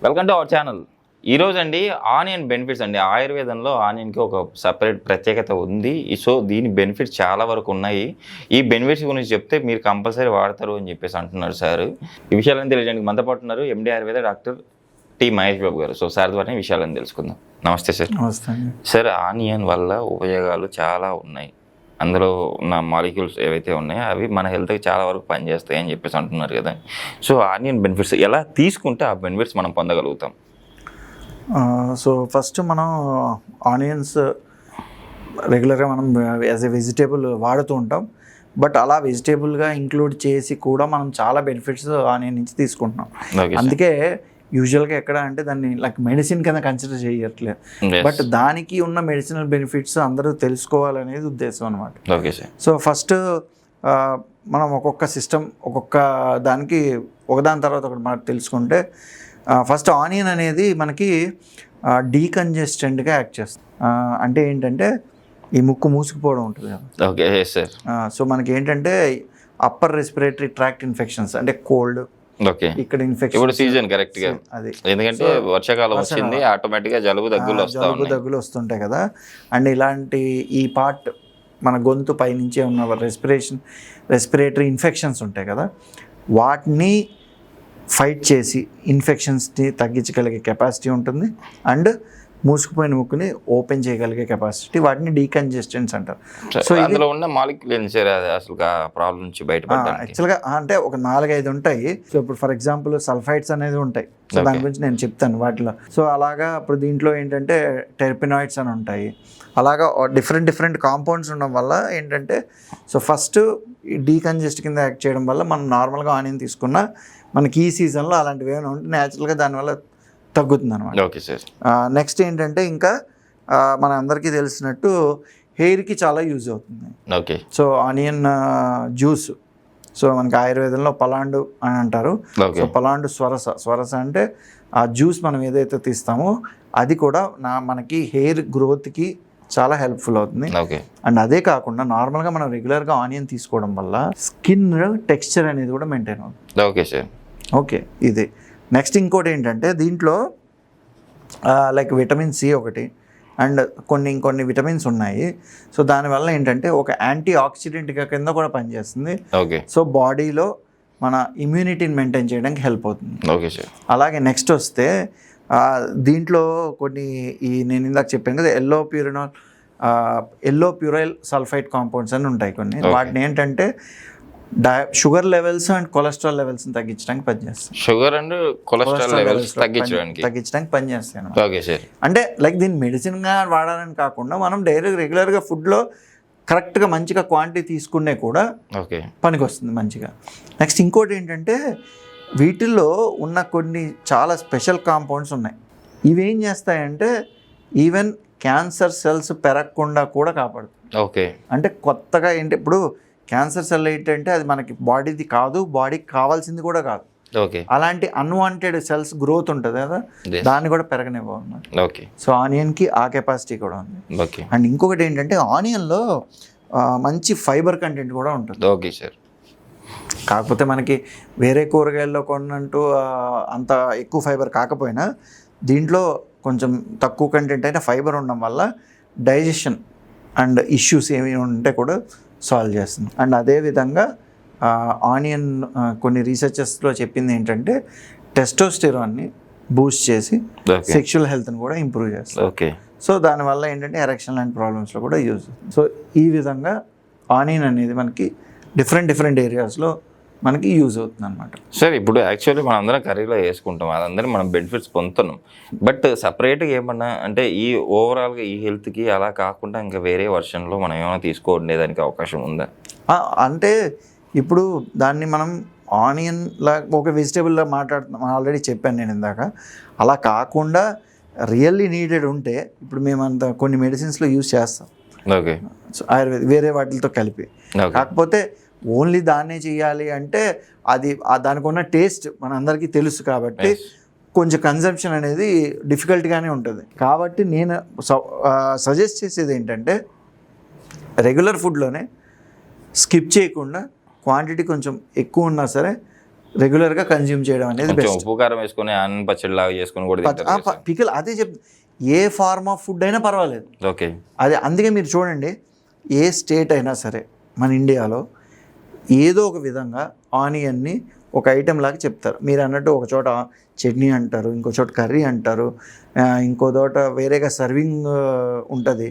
Welcome to our channel. ఈరోజు అండి onion benefits అండి. ఆయుర్వేదంలో ఆనియన్కి ఒక సపరేట్ ప్రత్యేకత ఉంది. సో దీని బెనిఫిట్స్ చాలా వరకు ఉన్నాయి. ఈ బెనిఫిట్స్ గురించి చెప్తే మీరు కంపల్సరీ వాడతారు అని చెప్పేసి అంటున్నారు సార్. ఈ విషయాలను తెలియజేయడానికి మనతో పాటు ఉన్నారు ఎండి ఆయుర్వేద డాక్టర్ టి మహేష్ బాబు గారు. సో సార్ ద్వారా ఈ విషయాలను తెలుసుకుందాం. నమస్తే సార్. నమస్తే సార్, ఆనియన్ వల్ల ఉపయోగాలు చాలా ఉన్నాయి. అందులో ఉన్న మాలిక్యూల్స్ ఏవైతే ఉన్నాయో అవి మన హెల్త్కి చాలా వరకు పనిచేస్తాయి అని చెప్పేసి అంటున్నారు కదా. సో ఆనియన్ బెనిఫిట్స్ ఎలా తీసుకుంటే ఆ బెనిఫిట్స్ మనం పొందగలుగుతాం? సో ఫస్ట్ మనం ఆనియన్స్ రెగ్యులర్గా మనం యాజ్ ఎ వెజిటేబుల్ వాడుతూ ఉంటాం. బట్ అలా వెజిటేబుల్గా ఇంక్లూడ్ చేసి కూడా మనం చాలా బెనిఫిట్స్ ఆనియన్ నుంచి తీసుకుంటున్నాం. అందుకే యూజువల్గా ఎక్కడ అంటే దాన్ని లైక్ మెడిసిన్ కింద కన్సిడర్ చేయట్లేదు. బట్ దానికి ఉన్న మెడిసినల్ బెనిఫిట్స్ అందరూ తెలుసుకోవాలనేది ఉద్దేశం అనమాట. సో ఫస్ట్ మనం ఒక్కొక్క సిస్టమ్ ఒక్కొక్క దానికి ఒకదాని తర్వాత ఒకటి మనకు తెలుసుకుంటే, ఫస్ట్ ఆనియన్ అనేది మనకి డీకంజెస్టెంట్గా యాక్ట్ చేస్తుంది. అంటే ఏంటంటే ఈ ముక్కు మూసుకుపోవడం ఉంటుంది కదా. Okay sir. సో మనకి ఏంటంటే అప్పర్ రెస్పిరేటరీ ట్రాక్ట్ ఇన్ఫెక్షన్స్ అంటే కోల్డ్, ఓకే, ఇక్కడ ఇన్ఫెక్షన్ ఇప్పుడు సీజన్ కరెక్ట్ గా అది, ఎందుకంటే వర్షాకాలం వచ్చింది, ఆటోమేటిక్ గా జలుబు దగ్గులు వస్తుంటాయి కదా. అండ్ ఇలాంటి ఈ పార్ట్ మన గొంతు పైనుంచే ఉన్న రెస్పిరేటరీ ఇన్ఫెక్షన్స్ ఉంటాయి కదా, వాటిని ఫైట్ చేసి ఇన్ఫెక్షన్స్ని తగ్గించగలిగే కెపాసిటీ ఉంటుంది. అండ్ మూసుకుపోయిన ముక్కుని ఓపెన్ చేయగలిగే కెపాసిటీ, వాటిని డీకంజెస్టెంట్స్ అంటారు. సో ఇందులో ఉన్న మాలిక్యూల్ అసలు ప్రాబ్లం నుంచి బయటపడడానికి యాక్చువల్గా అంటే ఒక 4-5 ఉంటాయి. సో ఇప్పుడు ఫర్ ఎగ్జాంపుల్ సల్ఫైడ్స్ అనేది ఉంటాయి. సో దాని గురించి నేను చెప్తాను వాటిలో. సో అలాగా ఇప్పుడు దీంట్లో ఏంటంటే టెర్పినాయిడ్స్ అని ఉంటాయి. అలాగా డిఫరెంట్ కాంపౌండ్స్ ఉండడం వల్ల ఏంటంటే, సో ఫస్ట్ డీకంజెస్ట్ కింద యాక్ట్ చేయడం వల్ల మనం నార్మల్గా ఆనియన్ తీసుకున్న మనకి ఈ సీజన్లో అలాంటివి ఏమైనా ఉంటే న్యాచురల్గా దానివల్ల తగ్గుతుంది అనమాట. Okay sir. నెక్స్ట్ ఏంటంటే ఇంకా మన అందరికీ తెలిసినట్టు హెయిర్కి చాలా యూజ్ అవుతుంది. Okay. So onion juice, so మనకి ఆయుర్వేదంలో పలాండు అని అంటారు. సో పలాండు స్వరస అంటే ఆ జ్యూస్ మనం ఏదైతే తీస్తామో అది కూడా మనకి హెయిర్ గ్రోత్కి చాలా హెల్ప్ఫుల్ అవుతుంది. అండ్ అదే కాకుండా నార్మల్గా మనం రెగ్యులర్గా ఆనియన్ తీసుకోవడం వల్ల స్కిన్ టెక్స్చర్ అనేది కూడా మెయింటైన్ అవుతుంది. Okay sir. ఓకే, ఇది నెక్స్ట్. ఇంకోటి ఏంటంటే దీంట్లో లైక్ విటమిన్ సి ఒకటి అండ్ ఇంకొన్ని విటమిన్స్ ఉన్నాయి. సో దానివల్ల ఏంటంటే ఒక యాంటీ ఆక్సిడెంట్గా కింద కూడా పనిచేస్తుంది. ఓకే. సో బాడీలో మన ఇమ్యూనిటీని మెయింటైన్ చేయడానికి హెల్ప్ అవుతుంది. Okay sir. అలాగే నెక్స్ట్ వస్తే దీంట్లో కొన్ని నేను ఇందాక చెప్పాను కదా, ఎల్లో ప్యూరైల్ సల్ఫైడ్ కాంపౌండ్స్ అని ఉంటాయి కొన్ని. వాటిని ఏంటంటే sugar levels and cholesterol levels తగ్గించడానికి పనిచేస్తాయి. షుగర్ అండ్ కొలెస్ట్రాల్ లెవెల్స్ తగ్గించడానికి పనిచేస్తాను. Okay sir. అంటే లైక్ దీన్ని మెడిసిన్గా వాడాలని కాకుండా మనం రెగ్యులర్గా ఫుడ్లో కరెక్ట్గా మంచిగా క్వాంటిటీ తీసుకునే కూడా పనికి వస్తుంది మంచిగా. నెక్స్ట్ ఇంకోటి ఏంటంటే వీటిల్లో ఉన్న కొన్ని చాలా స్పెషల్ కాంపౌండ్స్ ఉన్నాయి. ఇవేం చేస్తాయంటే ఈవెన్ క్యాన్సర్ సెల్స్ పెరగకుండా కూడా కాపాడుతుంది. ఓకే. అంటే కొత్తగా ఏంటి, ఇప్పుడు క్యాన్సర్ సెల్ ఏంటంటే అది మనకి బాడీది కాదు, బాడీకి కావాల్సింది కూడా కాదు. ఓకే. అలాంటి అన్వాంటెడ్ సెల్స్ గ్రోత్ ఉంటుంది కదా, దాన్ని కూడా పెరగనివ్వన్నమాట. ఓకే. సో ఆనియన్కి ఆ కెపాసిటీ కూడా ఉంది. ఓకే. అండ్ ఇంకొకటి ఏంటంటే ఆనియన్లో మంచి ఫైబర్ కంటెంట్ కూడా ఉంటుంది. Okay sir. కాకపోతే మనకి వేరే కూరగాయల్లో కొన్నంటూ అంత ఎక్కువ ఫైబర్ కాకపోయినా దీంట్లో కొంచెం తక్కువ కంటెంట్ అయినా ఫైబర్ ఉండడం వల్ల డైజెషన్ అండ్ ఇష్యూస్ ఏమి ఉంటే కూడా సాల్వ్ చేస్తుంది. అండ్ అదేవిధంగా ఆనియన్ కొన్ని రీసెర్చెస్లో చెప్పింది ఏంటంటే టెస్టోస్టెరాన్ని బూస్ట్ చేసి సెక్షువల్ హెల్త్ని కూడా ఇంప్రూవ్ చేస్తుంది. ఓకే. సో దానివల్ల ఏంటంటే ఎరెక్షన్ లాంటి ప్రాబ్లమ్స్లో కూడా యూజ్. సో ఈ విధంగా ఆనియన్ అనేది మనకి డిఫరెంట్ ఏరియాస్లో మనకి యూజ్ అవుతుంది అనమాట. సార్, ఇప్పుడు యాక్చువల్లీ మనం అందరం కర్రీలో వేసుకుంటాం, అదందరం మనం బెనిఫిట్స్ పొందుతున్నాం. బట్ సపరేట్గా ఏమన్నా అంటే ఈ ఓవరాల్గా ఈ హెల్త్కి అలా కాకుండా ఇంకా వేరే వర్షన్లో మనం ఏమైనా తీసుకోవడానికి అవకాశం ఉందా? అంటే ఇప్పుడు దాన్ని మనం ఆనియన్ ఒక వెజిటేబుల్లా మాట్లాడుతున్నాం, ఆల్రెడీ చెప్పాను నేను ఇందాక. అలా కాకుండా రియల్లీ నీడెడ్ ఉంటే ఇప్పుడు మేమంతా కొన్ని మెడిసిన్స్లో యూజ్ చేస్తాం. ఓకే. సో ఆయుర్వేద వేరే వాటితో కలిపి. కాకపోతే ఓన్లీ దాన్నే చేయాలి అంటే అది దానికి ఉన్న టేస్ట్ మనందరికీ తెలుసు కాబట్టి కొంచెం కన్జంప్షన్ అనేది డిఫికల్ట్గానే ఉంటుంది. కాబట్టి నేను సజెస్ట్ చేసేది ఏంటంటే రెగ్యులర్ ఫుడ్లోనే స్కిప్ చేయకుండా క్వాంటిటీ కొంచెం ఎక్కువ ఉన్నా సరే రెగ్యులర్గా కన్జ్యూమ్ చేయడం అనేది కొంచెం బెస్ట్. ఉప్పు కారం వేసుకొని అన్నం పచ్చడి లాగా చేసుకొని కూడా తింటారు కదా సార్. పికిల్ అదే ఏ ఫార్మ్ ఆఫ్ ఫుడ్ అయినా పర్వాలేదు. ఓకే. అది అందుకే మీరు చూడండి, ఏ స్టేట్ అయినా సరే మన ఇండియాలో ఏదో ఒక విధంగా ఆనియన్ని ఒక ఐటెం లాగా చెప్తారు. మీరు అన్నట్టు ఒక చోట చట్నీ అంటారు, ఇంకో చోట కర్రీ అంటారు, ఇంకో చోట వేరేగా సర్వింగ్ ఉంటుంది.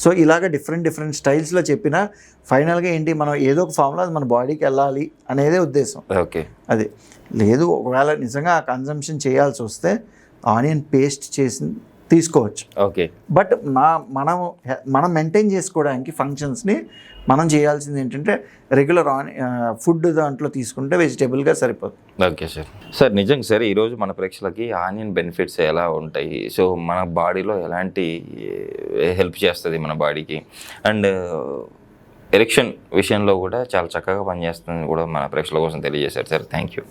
సో ఇలాగ డిఫరెంట్ స్టైల్స్లో చెప్పినా ఫైనల్గా ఏంటి, మనం ఏదో ఒక ఫామ్లో అది మన బాడీకి వెళ్ళాలి అనేదే ఉద్దేశం. ఓకే. అది లేదు, ఒకవేళ నిజంగా ఆ కన్జంప్షన్ చేయాల్సి వస్తే ఆనియన్ పేస్ట్ చేసి తీసుకోవచ్చు. ఓకే. బట్ మనం మెయింటైన్ చేసుకోవడానికి ఫంక్షన్స్ని మనం చేయాల్సింది ఏంటంటే రెగ్యులర్ ఫుడ్ దాంట్లో తీసుకుంటే వెజిటేబుల్గా సరిపోతుంది. Okay sir. సార్ నిజంగా సార్ ఈరోజు మన ప్రేక్షకులకి ఆనియన్ బెనిఫిట్స్ ఎలా ఉంటాయి, సో మన బాడీలో ఎలాంటి హెల్ప్ చేస్తుంది మన బాడీకి, అండ్ ఎరెక్షన్ విషయంలో కూడా చాలా చక్కగా పనిచేస్తుంది కూడా మన ప్రేక్షకుల కోసం తెలియజేశారు సార్. Thank you.